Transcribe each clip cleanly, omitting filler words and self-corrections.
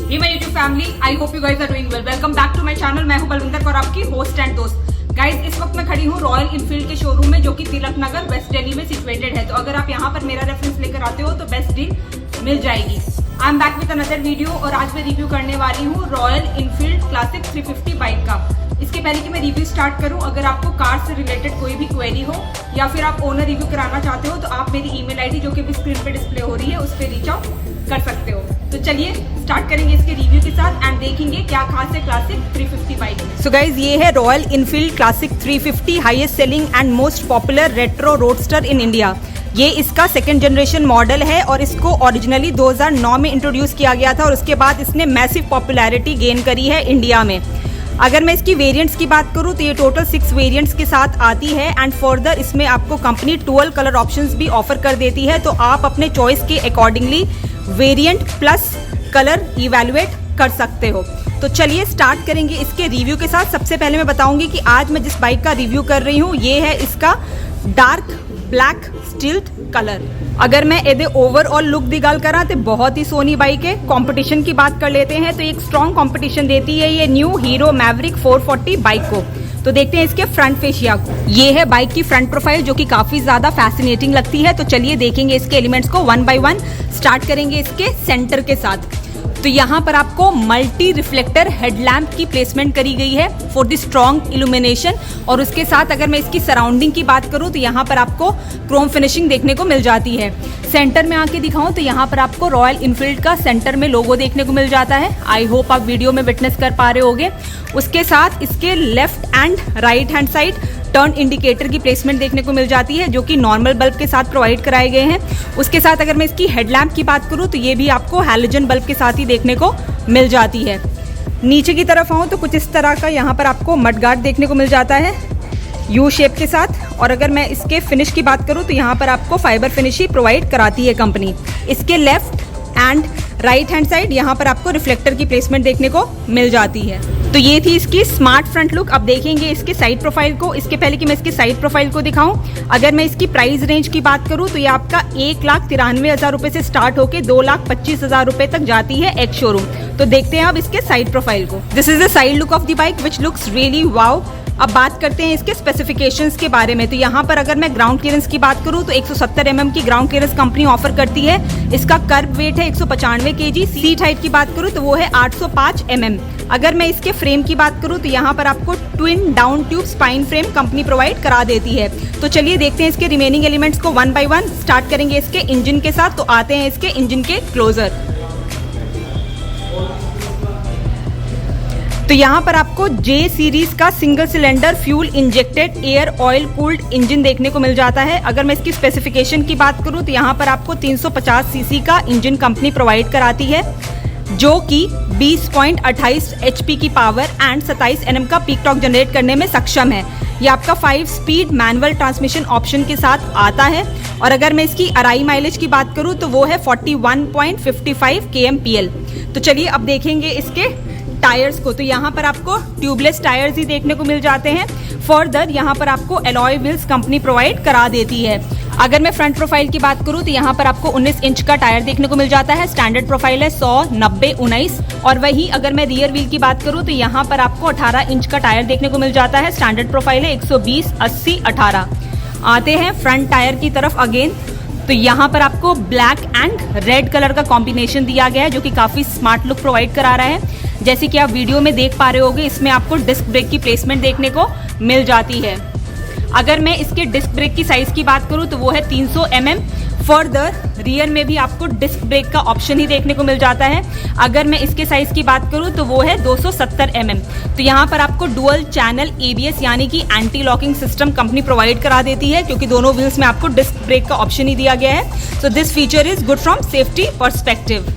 ये my YouTube family, I hope you guys are doing well. Welcome back to my channel. मैं हूं बलविंदर और आपकी होस्ट एंड दोस्त। गाइस, इस वक्त मैं खड़ी हूं रॉयल इनफील्ड के शोरूम में, जो कि तिलक नगर वेस्ट दिल्ली में सिचुएटेड है। तो अगर आप यहां पर मेरा रेफरेंस लेकर आते हो तो बेस्ट डील मिल जाएगी। I am back with another video और आज मैं रिव्यू करने वाली हूँ रॉयल इनफील्ड क्लासिक 350 बाइक का। इसके पहले कि मैं रिव्यू स्टार्ट करूं, अगर आपको कार से रिलेटेड कोई भी क्वेरी हो या फिर आप ओनर रिव्यू कराना चाहते हो तो आप मेरी ईमेल आईडी, जो कि अभी स्क्रीन पे डिस्प्ले हो रही है, उस पर रीच आउट कर सकते हो। तो चलिए स्टार्ट करेंगे इसके रिव्यू के साथ एंड देखेंगे क्या खास है क्लासिक 350 बाइक में। सो गाइज, ये है royal Enfield classic 350, highest selling and most popular retro roadster in India. ये इसका सेकेंड जनरेशन मॉडल है और इसको ओरिजिनली 2009 में इंट्रोड्यूस किया गया था और उसके बाद इसने मैसिव पॉपुलैरिटी गेन करी है इंडिया में। अगर मैं इसकी वेरिएंट्स की बात करूं तो ये टोटल 6 वेरिएंट्स के साथ आती है एंड फर्दर इसमें आपको कंपनी 12 कलर ऑप्शंस भी ऑफर कर देती है। तो आप अपने चॉइस के accordingly variant plus colour evaluate कर सकते हो। तो चलिए स्टार्ट करेंगे इसके रिव्यू के साथ। सबसे पहले मैं बताऊंगी कि आज मैं जिस बाइक का रिव्यू कर रही हूँ ये है इसका डार्क ब्लैक स्टिल्ट कलर। अगर मैं ਇਹਦੇ ओवरऑल लुक की गल करा तो बहुत ही सोहनी बाइक है। कंपटीशन की बात कर लेते हैं तो एक स्ट्रॉन्ग कंपटीशन देती है ये न्यू हीरो मैवरिक 440 बाइक को। तो देखते हैं इसके फ्रंट फेशिया को। ये है बाइक की फ्रंट प्रोफाइल, जो कि काफी ज्यादा फैसिनेटिंग लगती है। तो चलिए देखेंगे इसके एलिमेंट्स को वन बाय वन। स्टार्ट करेंगे इसके सेंटर के साथ। तो यहाँ पर आपको मल्टी रिफ्लेक्टर हेडलैम्प की प्लेसमेंट करी गई है फॉर द स्ट्रॉन्ग इल्यूमिनेशन। और उसके साथ अगर मैं इसकी सराउंडिंग की बात करूँ तो यहाँ पर आपको क्रोम फिनिशिंग देखने को मिल जाती है। सेंटर में आके दिखाऊं तो यहाँ पर आपको रॉयल इनफील्ड का सेंटर में लोगो देखने को मिल जाता है। आई होप आप वीडियो में विटनेस कर पा रहे होगे। उसके साथ इसके left and right hand side turn indicator की प्लेसमेंट देखने को मिल जाती है, जो कि नॉर्मल बल्ब के साथ प्रोवाइड कराए गए हैं। उसके साथ अगर मैं इसकी हेडलैम्प की बात करूं तो ये भी आपको हैलोजन बल्ब के साथ ही देखने को मिल जाती है। नीचे की तरफ आऊँ तो कुछ इस तरह का यहाँ पर आपको मडगार्ड देखने को मिल जाता है यू शेप के साथ। और अगर मैं इसके फिनिश की बात करूँ तो यहाँ पर आपको फाइबर फिनिश ही प्रोवाइड कराती है कंपनी। इसके left and right hand side यहाँ पर आपको रिफ्लेक्टर की प्लेसमेंट देखने को मिल जाती है। तो ये थी इसकी स्मार्ट फ्रंट लुक। अब देखेंगे इसके साइड प्रोफाइल को। इसके पहले कि मैं इसकी साइड प्रोफाइल को दिखाऊं, अगर मैं इसकी प्राइस रेंज की बात करूं तो ये आपका 1,93,000 रुपए से स्टार्ट होकर 2,25,000 रुपए तक जाती है एक शोरूम। तो देखते हैं अब इसके साइड प्रोफाइल को। This is the side look of the bike which looks really wow. अब बात करते हैं इसके स्पेसिफिकेशंस के बारे में। तो यहाँ पर अगर मैं ग्राउंड क्लियरेंस की बात करूँ तो 170 mm की ग्राउंड क्लियरेंस कंपनी ऑफर करती है। इसका कर्व वेट है 195 kg। सीट हाइट की बात करूँ तो वो है 805 mm। अगर मैं इसके फ्रेम की बात करूँ तो यहाँ पर आपको twin down tube spine frame company provide करा देती है। तो चलिए देखते हैं इसके रिमेनिंग एलिमेंट्स को वन बाय वन। स्टार्ट करेंगे इसके इंजन के साथ। तो आते हैं इसके इंजन के क्लोजर। तो यहाँ पर आपको J सीरीज का single cylinder fuel injected air oil cooled engine देखने को मिल जाता है। अगर मैं इसकी स्पेसिफिकेशन की बात करूँ तो यहाँ पर आपको 350 सीसी का इंजन कंपनी प्रोवाइड कराती है, जो कि 20.28 HP की पावर एंड 27 Nm का पीक टॉर्क जनरेट करने में सक्षम है। ये आपका 5 स्पीड मैनुअल ट्रांसमिशन ऑप्शन के साथ आता है। और अगर मैं इसकी अराई माइलेज की बात करूँ तो वो है 41.55 kmpl। तो चलिए अब देखेंगे इसके टायर्स को। तो यहाँ पर आपको ट्यूबलेस टायर्स ही देखने को मिल जाते हैं। फर्दर यहाँ पर आपको एलॉय व्हील्स कंपनी प्रोवाइड करा देती है। अगर मैं फ्रंट प्रोफाइल की बात करूँ तो यहाँ पर आपको 19 इंच का टायर देखने को मिल जाता है। स्टैंडर्ड प्रोफाइल है 100, 90, 19। और वही अगर मैं रियर व्हील की बात करूँ तो यहाँ पर आपको 18 इंच का टायर देखने को मिल जाता है। स्टैंडर्ड प्रोफाइल है 120, 80, 18। आते हैं फ्रंट टायर की तरफ अगेन। तो यहाँ पर आपको ब्लैक एंड रेड कलर का कॉम्बिनेशन दिया गया है, जो कि काफी स्मार्ट लुक प्रोवाइड करा रहा है। जैसे कि आप वीडियो में देख पा रहे होगे, इसमें आपको डिस्क ब्रेक की प्लेसमेंट देखने को मिल जाती है। अगर मैं इसके डिस्क ब्रेक की साइज की बात करूं तो वो है 300 mm। फर्दर रियर में भी आपको डिस्क ब्रेक का ऑप्शन ही देखने को मिल जाता है। अगर मैं इसके साइज की बात करूं तो वो है 270 mm। तो यहाँ पर आपको डुअल चैनल ABS यानी कि anti locking system company provide करा देती है, क्योंकि दोनों व्हील्स में आपको डिस्क ब्रेक का ऑप्शन ही दिया गया है। So this feature is good from safety perspective.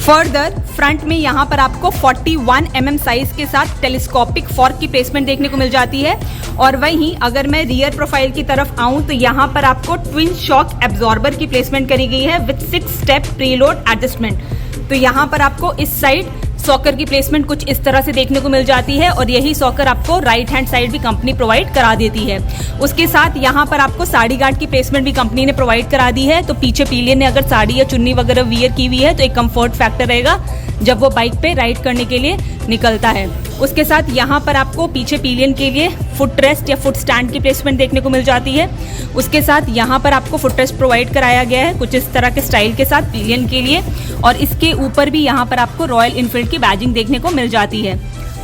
Further front में यहाँ पर आपको 41 mm साइज के साथ टेलीस्कोपिक फॉर्क की प्लेसमेंट देखने को मिल जाती है। और वहीं अगर मैं रियर प्रोफाइल की तरफ आऊँ तो यहाँ पर आपको ट्विन शॉक एब्जॉर्बर की प्लेसमेंट करी गई है विथ 6 स्टेप प्रीलोड एडजस्टमेंट। तो यहाँ पर आपको इस साइड सॉकर की प्लेसमेंट कुछ इस तरह से देखने को मिल जाती है और यही सॉकर आपको राइट हैंड साइड भी कंपनी प्रोवाइड करा देती है। उसके साथ यहाँ पर आपको साड़ी गार्ड की प्लेसमेंट भी कंपनी ने प्रोवाइड करा दी है, तो पीछे पिलियन ने अगर साड़ी या चुन्नी वगैरह वियर की हुई है तो एक कंफर्ट फैक्टर रहेगा जब वो बाइक पे राइड करने के लिए निकलता है। उसके साथ यहाँ पर आपको पीछे पिलियन के लिए फुट रेस्ट या फुट स्टैंड की प्लेसमेंट देखने को मिल जाती है। उसके साथ यहाँ पर आपको फुट रेस्ट प्रोवाइड कराया गया है कुछ इस तरह के स्टाइल के साथ पिलियन के लिए, और इसके ऊपर भी यहाँ पर आपको रॉयल इनफील्ड की बैजिंग देखने को मिल जाती है।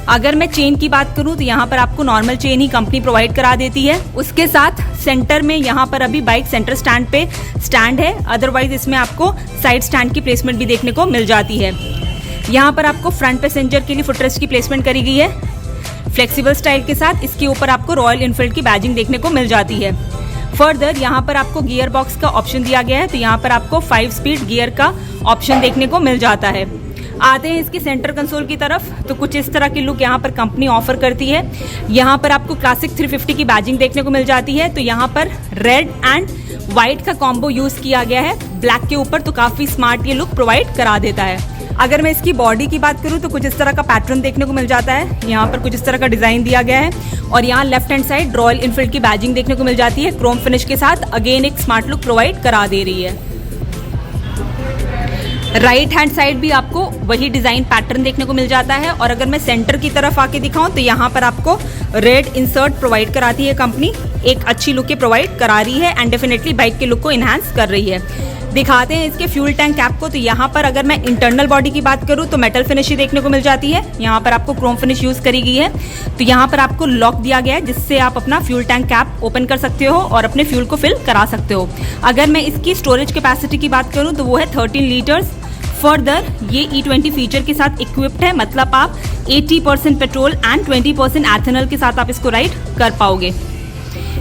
अगर मैं चेन की बात करूं तो यहाँ पर आपको नॉर्मल चेन ही कंपनी प्रोवाइड करा देती है। उसके साथ सेंटर में यहाँ पर अभी बाइक सेंटर स्टैंड पे स्टैंड है, अदरवाइज इसमें आपको साइड स्टैंड की प्लेसमेंट भी देखने को मिल जाती है। यहाँ पर आपको फ्रंट पैसेंजर के लिए फुटरेस्ट की प्लेसमेंट करी गई है फ्लेक्सिबल स्टाइल के साथ। इसके ऊपर आपको रॉयल इनफील्ड की बैजिंग देखने को मिल जाती है। फर्दर यहाँ पर आपको गियर बॉक्स का ऑप्शन दिया गया है, तो यहाँ पर आपको 5 स्पीड गियर का ऑप्शन देखने को मिल जाता है। आते हैं इसकी सेंटर कंसोल की तरफ, तो कुछ इस तरह की लुक यहाँ पर कंपनी ऑफर करती है। यहाँ पर आपको क्लासिक 350 की बैजिंग देखने को मिल जाती है, तो यहाँ पर रेड एंड व्हाइट का कॉम्बो यूज किया गया है ब्लैक के ऊपर, तो काफी स्मार्ट ये लुक प्रोवाइड करा देता है। अगर मैं इसकी बॉडी की बात करूँ तो कुछ इस तरह का पैटर्न देखने को मिल जाता है, यहाँ पर कुछ इस तरह का डिजाइन दिया गया है और यहाँ left hand side royal Enfield की बैजिंग देखने को मिल जाती है क्रोम फिनिश के साथ। अगेन एक स्मार्ट लुक प्रोवाइड करा दे रही है। राइट हैंड साइड भी आपको वही डिजाइन पैटर्न देखने को मिल जाता है, और अगर मैं सेंटर की तरफ आके दिखाऊं तो यहाँ पर आपको रेड इंसर्ट प्रोवाइड कराती है कंपनी, एक अच्छी लुक के प्रोवाइड करा रही है एंड डेफिनेटली बाइक के लुक को इनहांस कर रही है। दिखाते हैं इसके फ्यूल टैंक कैप को, तो यहाँ पर अगर मैं इंटरनल बॉडी की बात करूँ तो मेटल फिनिश ही देखने को मिल जाती है। यहाँ पर आपको क्रोम फिनिश यूज करी गई है, तो यहाँ पर आपको लॉक दिया गया है जिससे आप अपना फ्यूल टैंक कैप ओपन कर सकते हो और अपने फ्यूल को फिल करा सकते हो। अगर मैं इसकी स्टोरेज कैपेसिटी की बात करूँ तो वो है 13 लीटर्स। फर्दर ये E20 फीचर के साथ इक्विप्ड है, मतलब आप 80% पेट्रोल एंड 20% एथेनॉल के साथ आप इसको राइड कर पाओगे।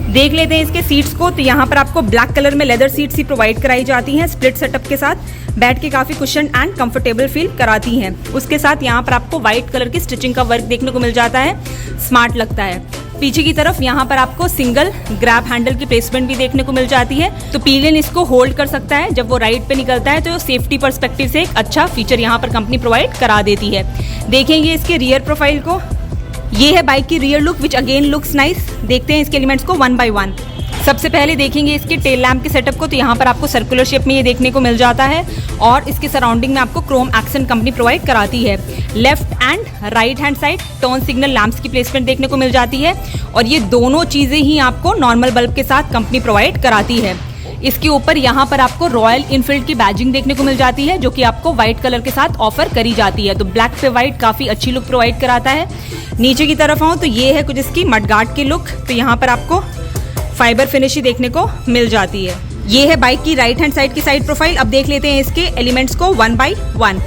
देख लेते हैं इसके सीट्स को, तो यहाँ पर आपको ब्लैक कलर में लेदर सीट्स ही प्रोवाइड कराई जाती हैं स्प्लिट सेटअप के साथ, बैठ के काफ़ी कुशन एंड कंफर्टेबल फील कराती हैं। उसके साथ यहाँ पर आपको व्हाइट कलर की स्टिचिंग का वर्क देखने को मिल जाता है, स्मार्ट लगता है। पीछे की तरफ यहाँ पर आपको सिंगल ग्रैब हैंडल की प्लेसमेंट भी देखने को मिल जाती है, तो पिलियन इसको होल्ड कर सकता है जब वो राइड पे निकलता है, तो सेफ्टी पर्सपेक्टिव से एक अच्छा फीचर यहाँ पर कंपनी प्रोवाइड करा देती है। देखेंगे इसके रियर प्रोफाइल को, ये है बाइक की rear look which again looks nice. देखते हैं इसके एलिमेंट्स को वन बाय वन। सबसे पहले देखेंगे इसके टेल लैम्प के सेटअप को, तो यहाँ पर आपको सर्कुलर शेप में ये देखने को मिल जाता है और इसके सराउंडिंग में आपको क्रोम एक्सेंट कंपनी प्रोवाइड कराती है। Left and right hand side turn signal lamps की प्लेसमेंट देखने को मिल जाती है, और ये दोनों चीज़ें ही आपको नॉर्मल बल्ब के साथ कंपनी प्रोवाइड कराती है। इसके ऊपर यहाँ पर आपको रॉयल इनफील्ड की बैजिंग देखने को मिल जाती है जो कि आपको व्हाइट कलर के साथ ऑफर करी जाती है, तो ब्लैक पे व्हाइट काफ़ी अच्छी लुक प्रोवाइड कराता है। नीचे की तरफ आऊँ तो ये है कुछ इसकी मडगार्ड की लुक, तो यहाँ पर आपको फाइबर फिनिश ही देखने को मिल जाती है। ये है बाइक की राइट हैंड साइड की साइड प्रोफाइल। अब देख लेते हैं इसके एलिमेंट्स को वन बाय वन।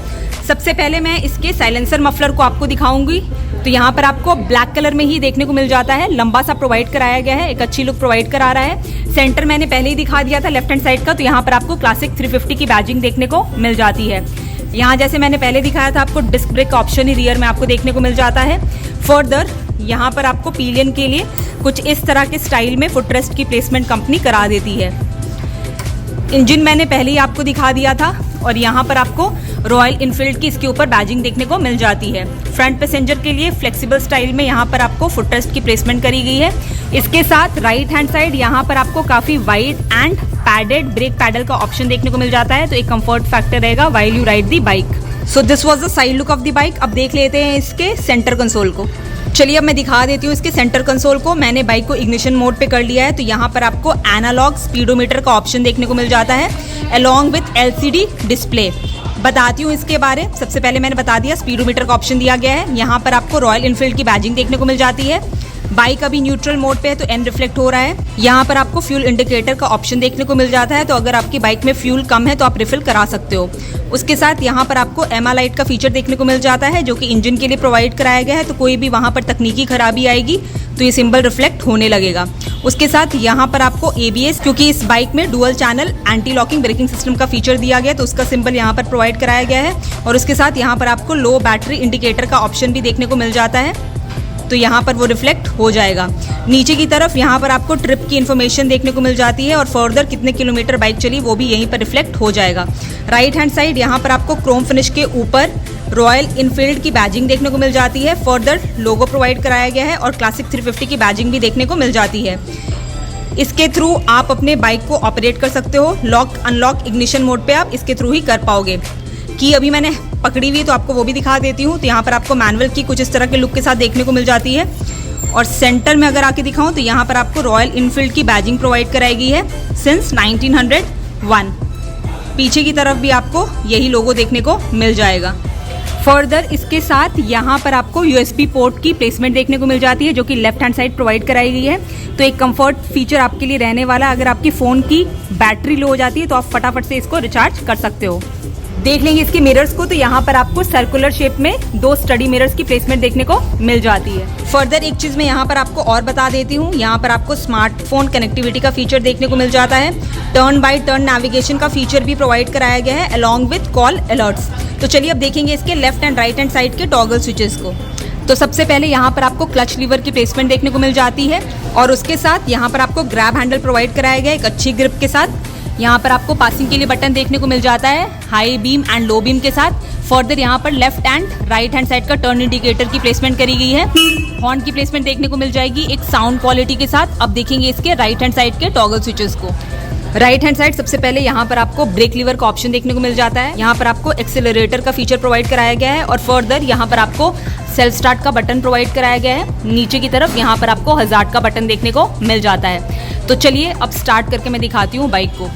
सबसे पहले मैं इसके साइलेंसर मफलर को आपको दिखाऊंगी, तो यहाँ पर आपको ब्लैक कलर में ही देखने को मिल जाता है, लंबा सा प्रोवाइड कराया गया है, एक अच्छी लुक प्रोवाइड करा रहा है। सेंटर मैंने पहले ही दिखा दिया था लेफ्ट हैंड साइड का, तो यहाँ पर आपको क्लासिक 350 की बैजिंग देखने को मिल जाती है। यहाँ जैसे मैंने पहले दिखाया था आपको डिस्क ब्रेक का ऑप्शन ही रियर में आपको देखने को मिल जाता है। फर्दर यहाँ पर आपको पिलियन के लिए कुछ इस तरह के स्टाइल में फुटरेस्ट की प्लेसमेंट कंपनी करा देती है। इंजन मैंने पहले ही आपको दिखा दिया था, और यहाँ पर आपको रॉयल इनफील्ड की इसके ऊपर बैजिंग देखने को मिल जाती है। फ्रंट पैसेंजर के लिए फ्लेक्सिबल स्टाइल में यहाँ पर आपको फुटरेस्ट की प्लेसमेंट करी गई है। इसके साथ राइट हैंड साइड यहाँ पर आपको काफ़ी wide and padded brake pedal का ऑप्शन देखने को मिल जाता है, तो एक कंफर्ट फैक्टर रहेगा while you ride the bike. So this was the side look of the bike. अब देख लेते हैं इसके सेंटर कंसोल को। चलिए अब मैं दिखा देती हूँ इसके सेंटर कंसोल को। मैंने बाइक को इग्निशन मोड पे कर लिया है, तो यहाँ पर आपको एनालॉग स्पीडोमीटर का ऑप्शन देखने को मिल जाता है अलॉन्ग विथ LCD डिस्प्ले। बताती हूँ इसके बारे। सबसे पहले मैंने बता दिया स्पीडोमीटर का ऑप्शन दिया गया है। यहाँ पर आपको रॉयल इनफील्ड की बैजिंग देखने को मिल जाती है। बाइक अभी न्यूट्रल मोड पे है तो एन रिफ्लेक्ट हो रहा है। यहाँ पर आपको फ्यूल इंडिकेटर का ऑप्शन देखने को मिल जाता है, तो अगर आपकी बाइक में फ्यूल कम है तो आप रिफिल करा सकते हो। उसके साथ यहाँ पर आपको एमा लाइट का फीचर देखने को मिल जाता है जो कि इंजन के लिए प्रोवाइड कराया गया है, तो कोई भी वहाँ पर तकनीकी खराबी आएगी तो ये सिंबल रिफ्लेक्ट होने लगेगा। उसके साथ यहाँ पर आपको ABS, क्योंकि इस बाइक में dual channel anti locking braking system का फीचर दिया गया है, तो उसका सिंबल यहाँ पर प्रोवाइड कराया गया है। और उसके साथ यहाँ पर आपको लो बैटरी इंडिकेटर का ऑप्शन भी देखने को मिल जाता है, तो यहाँ पर वो रिफ्लेक्ट हो जाएगा। नीचे की तरफ यहाँ पर आपको ट्रिप की इन्फॉर्मेशन देखने को मिल जाती है और फर्दर कितने किलोमीटर बाइक चली वो भी यहीं पर रिफ्लेक्ट हो जाएगा। राइट हैंड साइड यहाँ पर आपको क्रोम फिनिश के ऊपर रॉयल इनफील्ड की बैजिंग देखने को मिल जाती है। फर्दर लोगो प्रोवाइड कराया गया है और क्लासिक 350 की बैजिंग भी देखने को मिल जाती है। इसके थ्रू आप अपने बाइक को ऑपरेट कर सकते हो। लॉक अनलॉक इग्निशन मोड पे आप इसके थ्रू ही कर पाओगे। की अभी मैंने पकड़ी हुई है तो आपको वो भी दिखा देती हूँ। तो यहाँ पर आपको मैनुअल की कुछ इस तरह के लुक के साथ देखने को मिल जाती है और सेंटर में अगर आके दिखाऊं तो यहाँ पर आपको रॉयल इनफील्ड की बैजिंग प्रोवाइड कराई गई है सिंस 1901। पीछे की तरफ भी आपको यही लोगो देखने को मिल जाएगा। फर्दर इसके साथ यहाँ पर आपको USB पोर्ट की प्लेसमेंट देखने को मिल जाती है जो कि लेफ्ट हैंड साइड प्रोवाइड कराई गई है। तो एक कंफर्ट फीचर आपके लिए रहने वाला है। अगर आपकी फ़ोन की बैटरी लो हो जाती है तो आप फटाफट से इसको रिचार्ज कर सकते हो। देख लेंगे इसके मिरर्स को तो यहाँ पर आपको सर्कुलर शेप में 2 स्टडी मिरर्स की प्लेसमेंट देखने को मिल जाती है। फर्दर एक चीज़ मैं यहाँ पर आपको और बता देती हूँ, यहाँ पर आपको स्मार्टफोन कनेक्टिविटी का फीचर देखने को मिल जाता है। टर्न बाय टर्न नेविगेशन का फीचर भी प्रोवाइड कराया गया है अलॉन्ग विथ कॉल अलर्ट्स। तो चलिए अब देखेंगे इसके left and right hand side के टॉगल स्विचेस को। तो सबसे पहले यहाँ पर आपको क्लच लीवर की प्लेसमेंट देखने को मिल जाती है और उसके साथ यहाँ पर आपको ग्रैब हैंडल प्रोवाइड कराया गया है एक अच्छी ग्रिप के साथ। यहाँ पर आपको पासिंग के लिए बटन देखने को मिल जाता है high beam and low beam के साथ। फर्दर यहाँ पर left and right hand side का टर्न इंडिकेटर की प्लेसमेंट करी गई है। हॉर्न की प्लेसमेंट देखने को मिल जाएगी एक साउंड क्वालिटी के साथ। अब देखेंगे इसके राइट हैंड साइड के टॉगल स्विचेस को। राइट हैंड साइड सबसे पहले यहाँ पर आपको ब्रेक लीवर का ऑप्शन देखने को मिल जाता है। यहाँ पर आपको एक्सेलरेटर का फीचर प्रोवाइड कराया गया है और फर्दर यहाँ पर आपको सेल्फ स्टार्ट का बटन प्रोवाइड कराया गया है। नीचे की तरफ यहाँ पर आपको हजार्ड का बटन देखने को मिल जाता है। तो चलिए अब स्टार्ट करके मैं दिखाती हूँ बाइक को।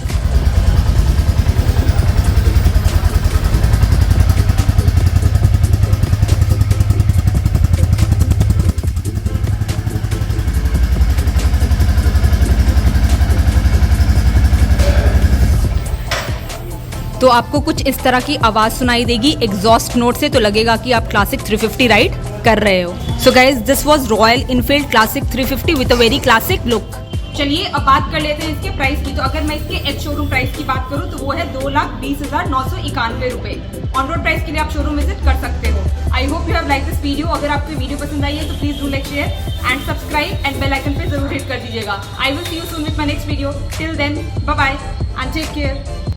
तो आपको कुछ इस तरह की आवाज़ सुनाई देगी एग्जॉस्ट नोट से, तो लगेगा कि आप क्लासिक 350 राइड कर रहे हो। So guys this was royal Enfield classic 350 with a very classic look. चलिए अब बात कर लेते हैं इसके प्राइस की। तो अगर मैं इसके एच शोरूम प्राइस की बात करूं तो वो है 2,20,991 रुपए। ऑन रोड प्राइस के लिए आप शोरूम विजिट कर सकते हो। I hope you have like this video. अगर आपको वीडियो पसंद आई है तो please do like share and subscribe and bell icon पे जरूर हिट कर दीजिएगा। I will see you soon with my next video. Till then bye bye and take care.